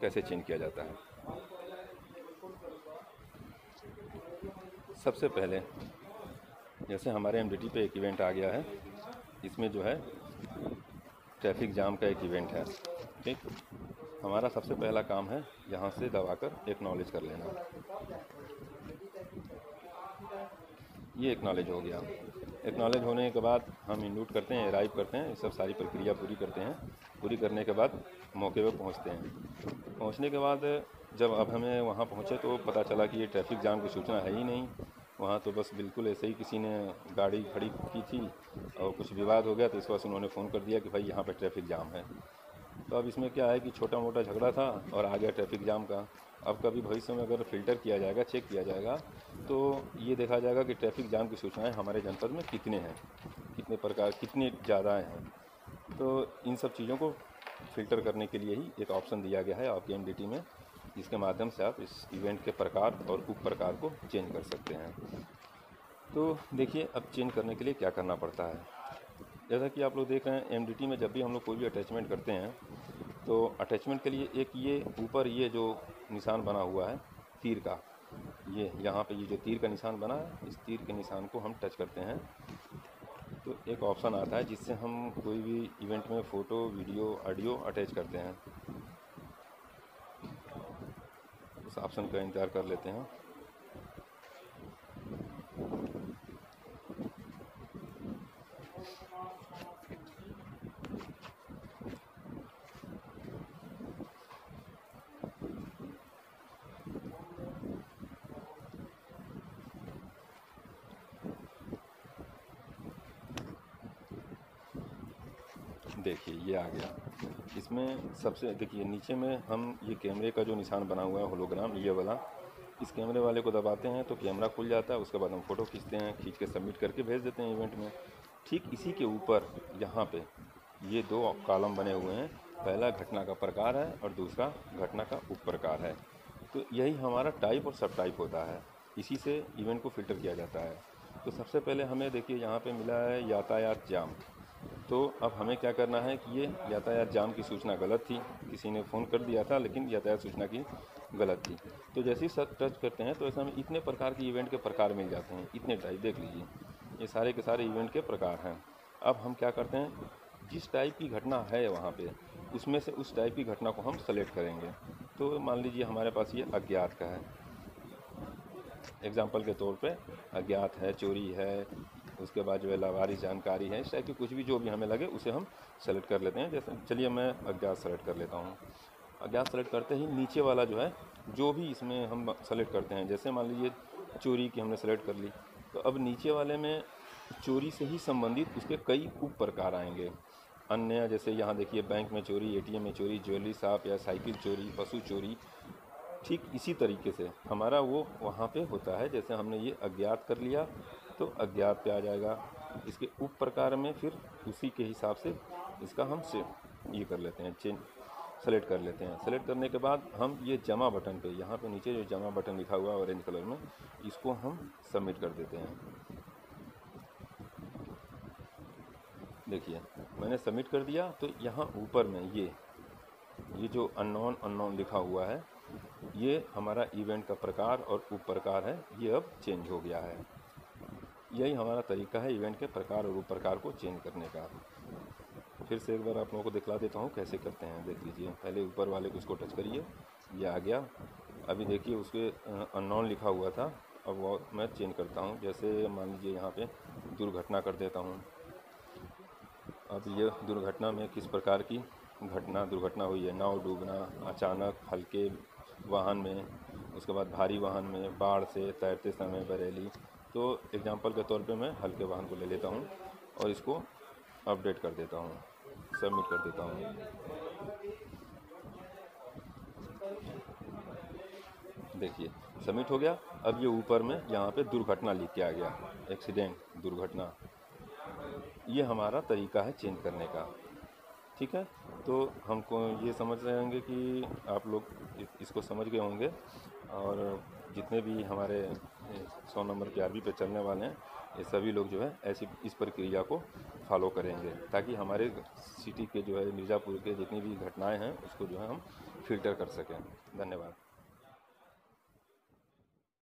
कैसे चेंज किया जाता है। सबसे पहले जैसे हमारे एमडीटी पे एक इवेंट आ गया है, इसमें जो है ट्रैफिक जाम का एक इवेंट है। ठीक, हमारा सबसे पहला काम है यहाँ से दबाकर एक्नॉलेज कर लेना। ये एक्नॉलेज हो गया। एक्नॉलेज होने के बाद हम इनलूट करते हैं, अराइव करते हैं, ये सब सारी प्रक्रिया पूरी करते हैं। पूरी करने के बाद मौके पर पहुँचते हैं। पहुँचने के बाद जब अब हमें वहाँ पहुँचे तो पता चला कि ये ट्रैफिक जाम की सूचना है ही नहीं। वहाँ तो बस बिल्कुल ऐसे ही किसी ने गाड़ी खड़ी की थी और कुछ विवाद हो गया, तो इस वजह से उन्होंने फ़ोन कर दिया कि भाई यहाँ पर ट्रैफिक जाम है। तो अब इसमें क्या है कि छोटा मोटा झगड़ा था और आ गया ट्रैफिक जाम का। अब कभी भविष्य में अगर फ़िल्टर किया जाएगा, चेक किया जाएगा, तो ये देखा जाएगा कि ट्रैफिक जाम की सूचनाएं हमारे जनपद में कितने हैं, कितने प्रकार, कितनी ज़्यादा हैं। तो इन सब चीज़ों को फ़िल्टर करने के लिए ही एक ऑप्शन दिया गया है आपके एमडीटी में, जिसके माध्यम से आप इस इवेंट के प्रकार और उप प्रकार को चेंज कर सकते हैं। तो देखिए, अब चेंज करने के लिए क्या करना पड़ता है। जैसा कि आप लोग देख रहे हैं, एमडीटी में जब भी हम लोग कोई भी अटैचमेंट करते हैं तो अटैचमेंट के लिए एक ये ऊपर ये जो निशान बना हुआ है तीर का, ये यहाँ पे ये जो तीर का निशान बना है, इस तीर के निशान को हम टच करते हैं तो एक ऑप्शन आता है जिससे हम कोई भी इवेंट में फ़ोटो, वीडियो, ऑडियो अटैच करते हैं। उस ऑप्शन का इंतज़ार कर लेते हैं। देखिए ये आ गया। इसमें सबसे देखिए नीचे में हम ये कैमरे का जो निशान बना हुआ है होलोग्राम, ये वाला, इस कैमरे वाले को दबाते हैं तो कैमरा खुल जाता है। उसके बाद हम फ़ोटो खींचते हैं, खींच के सबमिट करके भेज देते हैं इवेंट में। ठीक इसी के ऊपर यहाँ पे ये दो कॉलम बने हुए हैं, पहला घटना का प्रकार है और दूसरा घटना का उप प्रकार है। तो यही हमारा टाइप और सब टाइप होता है, इसी से इवेंट को फ़िल्टर किया जाता है। तो सबसे पहले हमें देखिए यहाँ पे मिला है यातायात जाम। तो अब हमें क्या करना है कि ये यातायात जाम की सूचना गलत थी, किसी ने फ़ोन कर दिया था लेकिन यातायात सूचना की गलत थी। तो जैसे ही सब टच करते हैं तो ऐसा हमें इतने प्रकार के इवेंट के प्रकार मिल जाते हैं, इतने टाइप देख लीजिए, ये सारे के सारे इवेंट के प्रकार हैं। अब हम क्या करते हैं, जिस टाइप की घटना है वहाँ पे, उसमें से उस टाइप की घटना को हम सेलेक्ट करेंगे। तो मान लीजिए हमारे पास ये अज्ञात का है, एग्जाम्पल के तौर पे अज्ञात है, चोरी है, उसके बाद जो है लावारिस जानकारी है, इस टाइप की कुछ भी जो भी हमें लगे उसे हम सेलेक्ट कर लेते हैं। जैसे चलिए मैं अज्ञात सेलेक्ट कर लेता हूँ। अज्ञात सेलेक्ट करते ही नीचे वाला जो है, जो भी इसमें हम सेलेक्ट करते हैं, जैसे मान लीजिए चोरी की हमने सेलेक्ट कर ली, तो अब नीचे वाले में चोरी से ही संबंधित उसके कई उप प्रकार आएंगे अन्य। जैसे यहाँ देखिए बैंक में चोरी, एटीएम में चोरी, ज्वेलरी शॉप या साइकिल चोरी, पशु चोरी। ठीक इसी तरीके से हमारा वो वहाँ पे होता है। जैसे हमने ये अज्ञात कर लिया तो अज्ञात पे आ जाएगा। इसके उप प्रकार में फिर उसी के हिसाब से इसका हम से ये कर लेते हैं, चेंज सेलेक्ट कर लेते हैं। सेलेक्ट करने के बाद हम ये जमा बटन पे, यहाँ पे नीचे जो जमा बटन लिखा हुआ है ऑरेंज कलर में, इसको हम सबमिट कर देते हैं। देखिए मैंने सबमिट कर दिया तो यहाँ ऊपर में ये जो अननोन अननोन लिखा हुआ है, ये हमारा इवेंट का प्रकार और उप प्रकार है, ये अब चेंज हो गया है। यही हमारा तरीका है इवेंट के प्रकार और उप प्रकार को चेंज करने का। फिर से एक बार आप लोगों को दिखला देता हूँ कैसे करते हैं। देख लीजिए, पहले ऊपर वाले को इसको टच करिए, ये आ गया। अभी देखिए उसके अननोन लिखा हुआ था, अब वो मैं चेंज करता हूँ। जैसे मान लीजिए यहाँ पे दुर्घटना कर देता हूँ। अब ये दुर्घटना में किस प्रकार की दुर्घटना हुई है, नाव डूबना, अचानक हल्के वाहन में, उसके बाद भारी वाहन में, बाढ़ से, तैरते समय, बरेली। तो एग्जांपल के तौर पे मैं हल्के वाहन को ले लेता हूँ और इसको अपडेट कर देता हूँ, सबमिट कर देता हूँ। देखिए सबमिट हो गया। अब ये ऊपर में यहाँ पे दुर्घटना लिख के आ गया, एक्सीडेंट, दुर्घटना। ये हमारा तरीका है चेंज करने का। ठीक है, तो हमको ये समझ रहे होंगे कि आप लोग इसको समझ गए होंगे, और जितने भी हमारे 100 नंबर के आरबी पे चलने वाले हैं, ये सभी लोग जो है ऐसी इस प्रक्रिया को फॉलो करेंगे, ताकि हमारे सिटी के जो है मिर्ज़ापुर के जितनी भी घटनाएं हैं उसको जो है हम फ़िल्टर कर सकें। धन्यवाद।